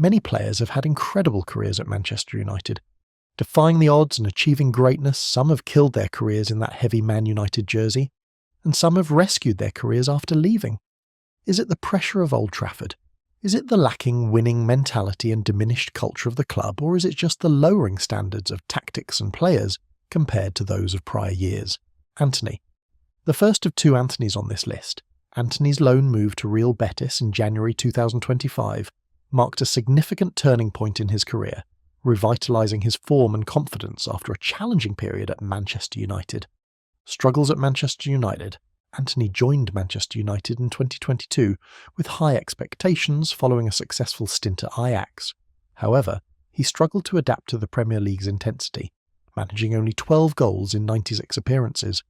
Many players have had incredible careers at Manchester United. Defying the odds and achieving greatness, some have killed their careers in that heavy Man United jersey, and some have rescued their careers after leaving. Is it the pressure of Old Trafford? Is it the lacking winning mentality and diminished culture of the club, or is it just the lowering standards of tactics and players compared to those of prior years? Anthony. The first of two Anthonys on this list, Anthony's loan move to Real Betis in January 2025, marked a significant turning point in his career, revitalising his form and confidence after a challenging period at Manchester United. Struggles at Manchester United. Anthony joined Manchester United in 2022 with high expectations following a successful stint at Ajax. However, he struggled to adapt to the Premier League's intensity, managing only 12 goals in 96 appearances.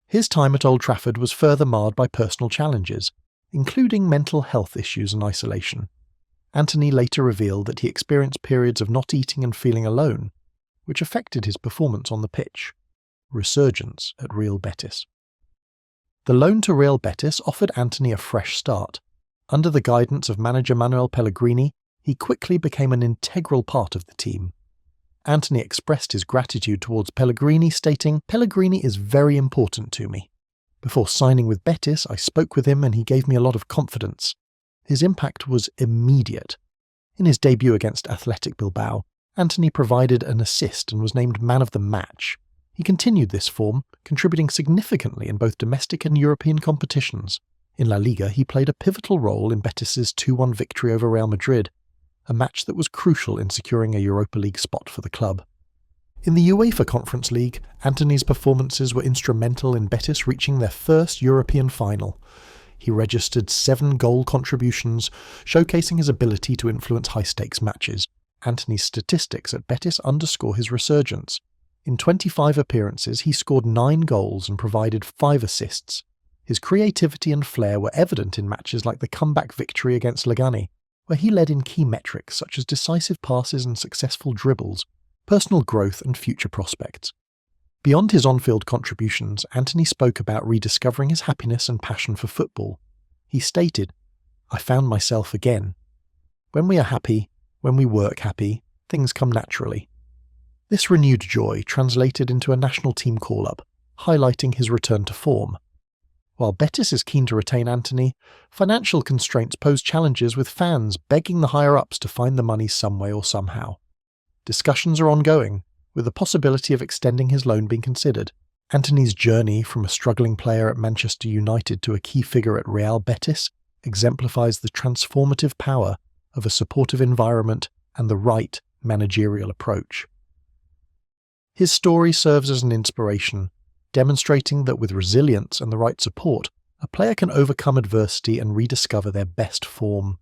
His time at Old Trafford was further marred by personal challenges, including mental health issues and isolation. Anthony later revealed that he experienced periods of not eating and feeling alone, which affected his performance on the pitch. Resurgence at Real Betis. The loan to Real Betis offered Anthony a fresh start. Under the guidance of manager Manuel Pellegrini, he quickly became an integral part of the team. Anthony expressed his gratitude towards Pellegrini, stating, "Pellegrini is very important to me. Before signing with Betis, I spoke with him and he gave me a lot of confidence. His impact was immediate." In his debut against Athletic Bilbao, Anthony provided an assist and was named man of the match. He continued this form, contributing significantly in both domestic and European competitions. In La Liga, he played a pivotal role in Betis's 2-1 victory over Real Madrid, a match that was crucial in securing a Europa League spot for the club. In the UEFA Conference League, Anthony's performances were instrumental in Betis reaching their first European final. He registered 7 goal contributions, showcasing his ability to influence high-stakes matches. Anthony's statistics at Betis underscore his resurgence. In 25 appearances, he scored 9 goals and provided 5 assists. His creativity and flair were evident in matches like the comeback victory against Leganés, where he led in key metrics such as decisive passes and successful dribbles, personal growth and future prospects. Beyond his on-field contributions, Anthony spoke about rediscovering his happiness and passion for football. He stated, "I found myself again. When we are happy, when we work happy, things come naturally." This renewed joy translated into a national team call-up, highlighting his return to form. While Betis is keen to retain Anthony, financial constraints pose challenges with fans begging the higher-ups to find the money some way or somehow. Discussions are ongoing, with the possibility of extending his loan being considered. Anthony's journey from a struggling player at Manchester United to a key figure at Real Betis exemplifies the transformative power of a supportive environment and the right managerial approach. His story serves as an inspiration, demonstrating that with resilience and the right support, a player can overcome adversity and rediscover their best form.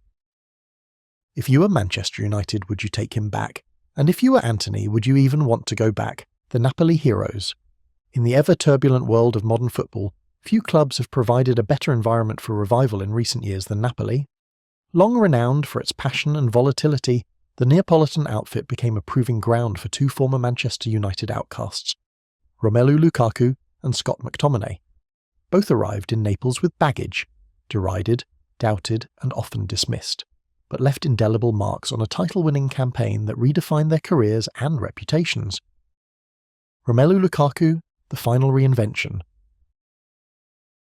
If you were Manchester United, would you take him back? And if you were Anthony, would you even want to go back? The Napoli heroes. In the ever-turbulent world of modern football, few clubs have provided a better environment for revival in recent years than Napoli. Long renowned for its passion and volatility, the Neapolitan outfit became a proving ground for 2 former Manchester United outcasts, Romelu Lukaku and Scott McTominay. Both arrived in Naples with baggage, derided, doubted and often dismissed, but left indelible marks on a title-winning campaign that redefined their careers and reputations. Romelu Lukaku, the final reinvention.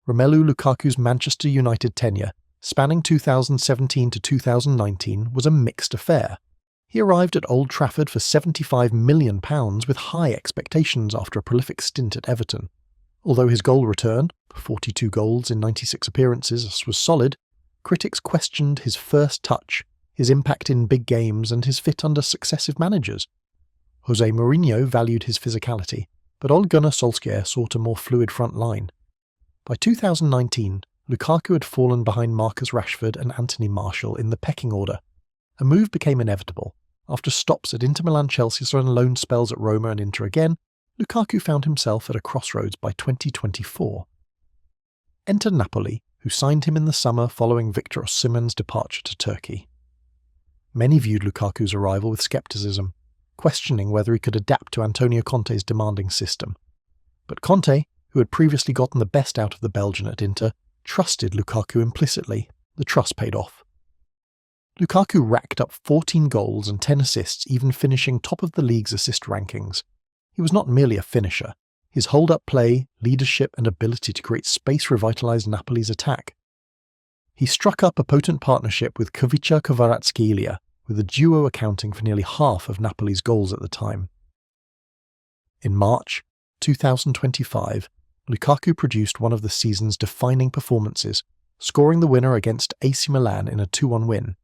Romelu Lukaku's Manchester United tenure, spanning 2017 to 2019, was a mixed affair. He arrived at Old Trafford for £75 million with high expectations after a prolific stint at Everton. Although his goal return, 42 goals in 96 appearances, was solid, critics questioned his first touch, his impact in big games and his fit under successive managers. Jose Mourinho valued his physicality, but Ole Gunnar Solskjaer sought a more fluid front line. By 2019, Lukaku had fallen behind Marcus Rashford and Anthony Martial in the pecking order. A move became inevitable. After stops at Inter Milan, Chelsea and loan spells at Roma and Inter again, Lukaku found himself at a crossroads by 2024. Enter Napoli, who signed him in the summer following Victor Osimhen's departure to Turkey. Many viewed Lukaku's arrival with scepticism, questioning whether he could adapt to Antonio Conte's demanding system. But Conte, who had previously gotten the best out of the Belgian at Inter, trusted Lukaku implicitly. The trust paid off. Lukaku racked up 14 goals and 10 assists, even finishing top of the league's assist rankings. He was not merely a finisher. His hold-up play, leadership and ability to create space revitalised Napoli's attack. He struck up a potent partnership with Khvicha Kvaratskhelia, with the duo accounting for nearly half of Napoli's goals at the time. In March 2025, Lukaku produced one of the season's defining performances, scoring the winner against AC Milan in a 2-1 win.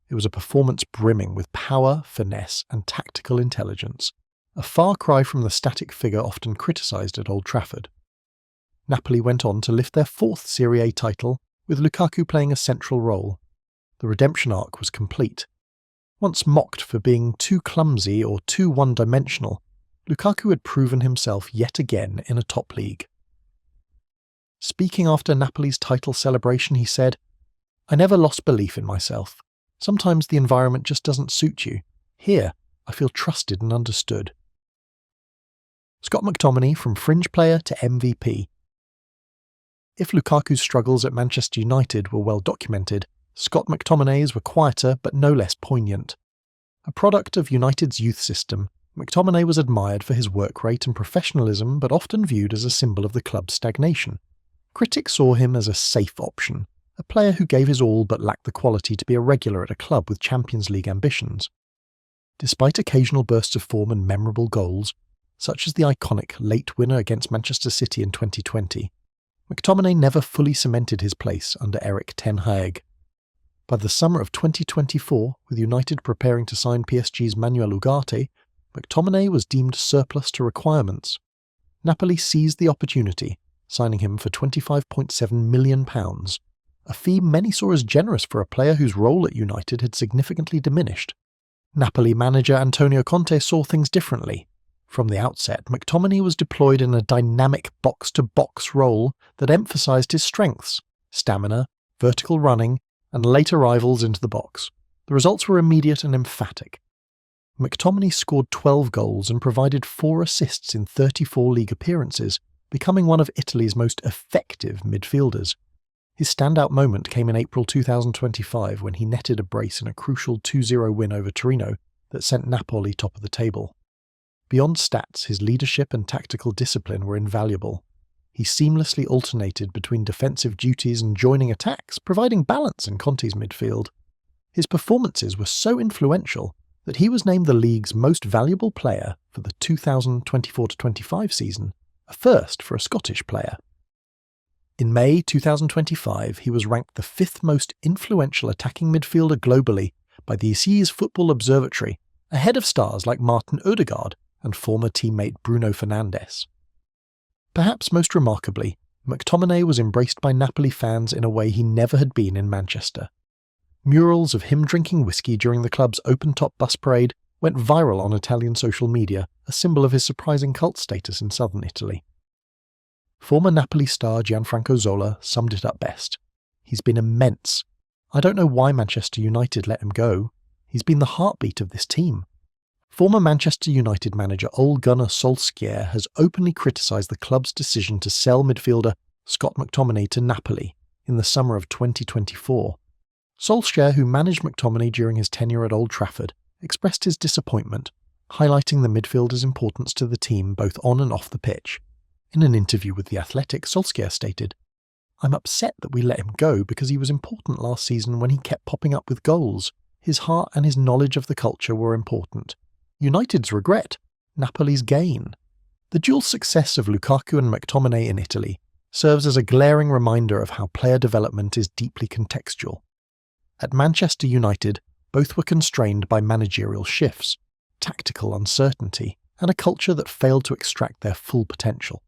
It was a performance brimming with power, finesse and tactical intelligence, a far cry from the static figure often criticised at Old Trafford. Napoli went on to lift their 4th Serie A title, with Lukaku playing a central role. The redemption arc was complete. Once mocked for being too clumsy or too one-dimensional, Lukaku had proven himself yet again in a top league. Speaking after Napoli's title celebration, he said, "I never lost belief in myself. Sometimes the environment just doesn't suit you. Here, I feel trusted and understood." Scott McTominay from fringe player to MVP. If Lukaku's struggles at Manchester United were well documented, Scott McTominay's were quieter but no less poignant. A product of United's youth system, McTominay was admired for his work rate and professionalism but often viewed as a symbol of the club's stagnation. Critics saw him as a safe option, a player who gave his all but lacked the quality to be a regular at a club with Champions League ambitions. Despite occasional bursts of form and memorable goals, such as the iconic late winner against Manchester City in 2020, McTominay never fully cemented his place under Erik ten Hag. By the summer of 2024, with United preparing to sign PSG's Manuel Ugarte, McTominay was deemed surplus to requirements. Napoli seized the opportunity, signing him for £25.7 million, a fee many saw as generous for a player whose role at United had significantly diminished. Napoli manager Antonio Conte saw things differently. From the outset, McTominay was deployed in a dynamic box-to-box role that emphasised his strengths: stamina, vertical running, and late arrivals into the box. The results were immediate and emphatic. McTominay scored 12 goals and provided 4 assists in 34 league appearances, becoming one of Italy's most effective midfielders. His standout moment came in April 2025 when he netted a brace in a crucial 2-0 win over Torino that sent Napoli top of the table. Beyond stats, his leadership and tactical discipline were invaluable. He seamlessly alternated between defensive duties and joining attacks, providing balance in Conte's midfield. His performances were so influential that he was named the league's most valuable player for the 2024-25 season, a first for a Scottish player. In May 2025, he was ranked the 5th most influential attacking midfielder globally by the Assies Football Observatory, ahead of stars like Martin Odegaard and former teammate Bruno Fernandes. Perhaps most remarkably, McTominay was embraced by Napoli fans in a way he never had been in Manchester. Murals of him drinking whiskey during the club's open-top bus parade went viral on Italian social media, a symbol of his surprising cult status in southern Italy. Former Napoli star Gianfranco Zola summed it up best. "He's been immense. I don't know why Manchester United let him go. He's been the heartbeat of this team." Former Manchester United manager Ole Gunnar Solskjaer has openly criticised the club's decision to sell midfielder Scott McTominay to Napoli in the summer of 2024. Solskjaer, who managed McTominay during his tenure at Old Trafford, expressed his disappointment, highlighting the midfielder's importance to the team both on and off the pitch. In an interview with The Athletic, Solskjaer stated, "I'm upset that we let him go because he was important last season when he kept popping up with goals. His heart and his knowledge of the culture were important. United's regret, Napoli's gain." The dual success of Lukaku and McTominay in Italy serves as a glaring reminder of how player development is deeply contextual. At Manchester United, both were constrained by managerial shifts, tactical uncertainty, and a culture that failed to extract their full potential.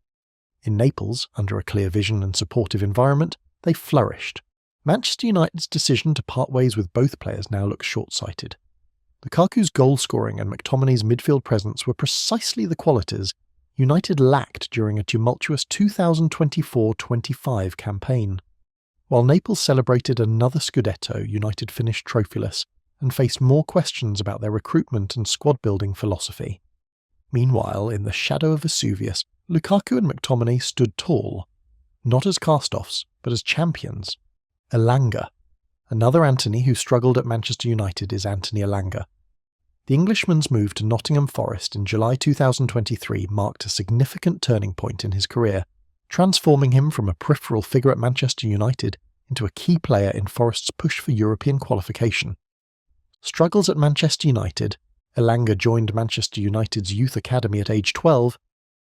In Naples, under a clear vision and supportive environment, they flourished. Manchester United's decision to part ways with both players now looks short-sighted. Lukaku's goal-scoring and McTominay's midfield presence were precisely the qualities United lacked during a tumultuous 2024-25 campaign. While Naples celebrated another Scudetto, United finished trophyless and faced more questions about their recruitment and squad-building philosophy. Meanwhile, in the shadow of Vesuvius, Lukaku and McTominay stood tall, not as cast-offs, but as champions. Elanga, Another Anthony who struggled at Manchester United is Anthony Elanga. The Englishman's move to Nottingham Forest in July 2023 marked a significant turning point in his career, transforming him from a peripheral figure at Manchester United into a key player in Forest's push for European qualification. Struggles at Manchester United, Elanga joined Manchester United's youth academy at age 12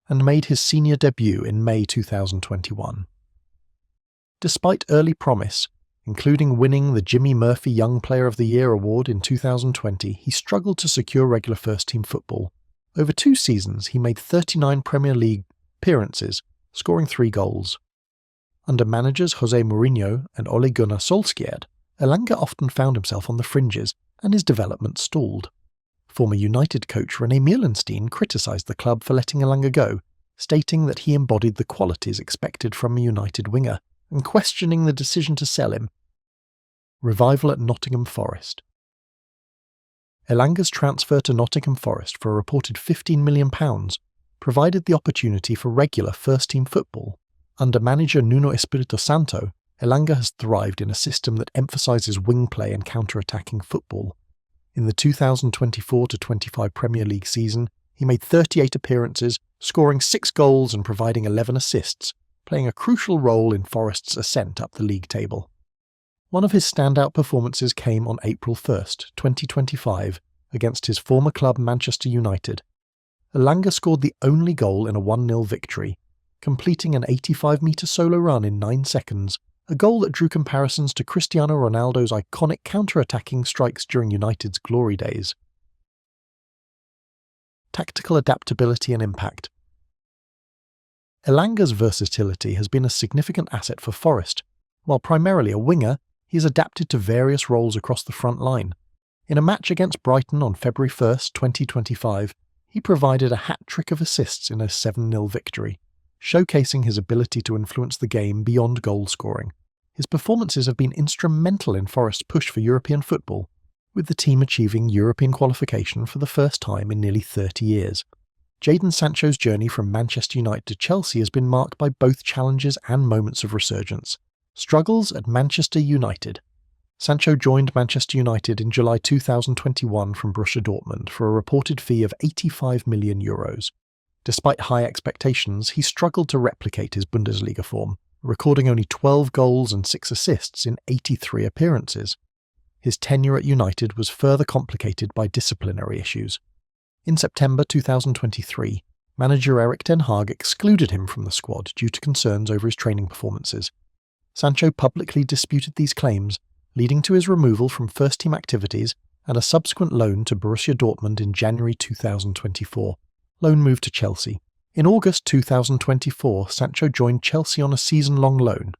and made his senior debut in May 2021. Despite early promise, including winning the Jimmy Murphy Young Player of the Year award in 2020, he struggled to secure regular first-team football. Over 2 seasons, he made 39 Premier League appearances, scoring 3 goals. Under managers Jose Mourinho and Ole Gunnar Solskjaer, Elanga often found himself on the fringes and his development stalled. Former United coach René Meulensteen criticised the club for letting Elanga go, stating that he embodied the qualities expected from a United winger, and questioning the decision to sell him. Revival at Nottingham Forest. Elanga's transfer to Nottingham Forest for a reported £15 million provided the opportunity for regular first-team football. Under manager Nuno Espirito Santo, Elanga has thrived in a system that emphasises wing play and counter-attacking football. In the 2024-25 Premier League season, he made 38 appearances, scoring 6 goals and providing 11 assists, playing a crucial role in Forest's ascent up the league table. One of his standout performances came on April 1, 2025, against his former club Manchester United. Elanga scored the only goal in a 1-0 victory, completing an 85-metre solo run in 9 seconds, a goal that drew comparisons to Cristiano Ronaldo's iconic counter-attacking strikes during United's glory days. Tactical adaptability and impact. Elanga's versatility has been a significant asset for Forest. While primarily a winger, he has adapted to various roles across the front line. In a match against Brighton on February 1, 2025, he provided a hat-trick of assists in a 7-0 victory, showcasing his ability to influence the game beyond goal scoring. His performances have been instrumental in Forest's push for European football, with the team achieving European qualification for the first time in nearly 30 years. Jadon Sancho's journey from Manchester United to Chelsea has been marked by both challenges and moments of resurgence. Struggles at Manchester United. Sancho joined Manchester United in July 2021 from Borussia Dortmund for a reported fee of €85 million. Despite high expectations, he struggled to replicate his Bundesliga form, recording only 12 goals and 6 assists in 83 appearances. His tenure at United was further complicated by disciplinary issues. In September 2023, manager Erik ten Hag excluded him from the squad due to concerns over his training performances. Sancho publicly disputed these claims, leading to his removal from first-team activities and a subsequent loan to Borussia Dortmund in January 2024. Loan move to Chelsea. In August 2024, Sancho joined Chelsea on a season-long loan,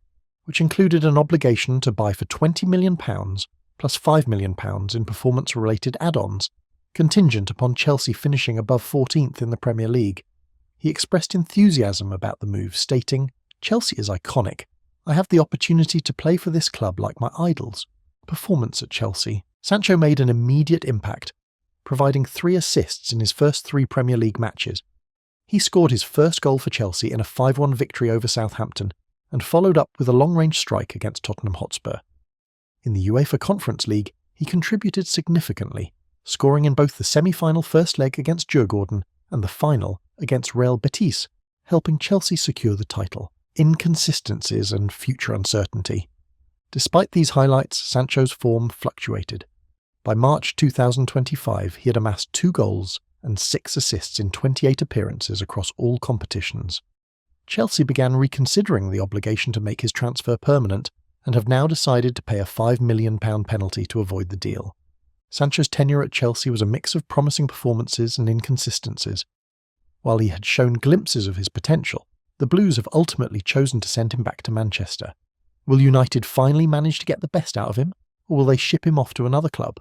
which included an obligation to buy for £20 million plus £5 million in performance-related add-ons, contingent upon Chelsea finishing above 14th in the Premier League. He expressed enthusiasm about the move, stating, "Chelsea is iconic. I have the opportunity to play for this club like my idols." Performance at Chelsea. Sancho made an immediate impact, providing 3 assists in his first 3 Premier League matches. He scored his first goal for Chelsea in a 5-1 victory over Southampton, and followed up with a long-range strike against Tottenham Hotspur. In the UEFA Conference League, he contributed significantly, scoring in both the semi-final first leg against Djurgården and the final against Real Betis, helping Chelsea secure the title. Inconsistencies and future uncertainty. Despite these highlights, Sancho's form fluctuated. By March 2025, he had amassed 2 goals and 6 assists in 28 appearances across all competitions. Chelsea began reconsidering the obligation to make his transfer permanent and have now decided to pay a £5 million penalty to avoid the deal. Sancho's tenure at Chelsea was a mix of promising performances and inconsistencies. While he had shown glimpses of his potential, the Blues have ultimately chosen to send him back to Manchester. Will United finally manage to get the best out of him, or will they ship him off to another club?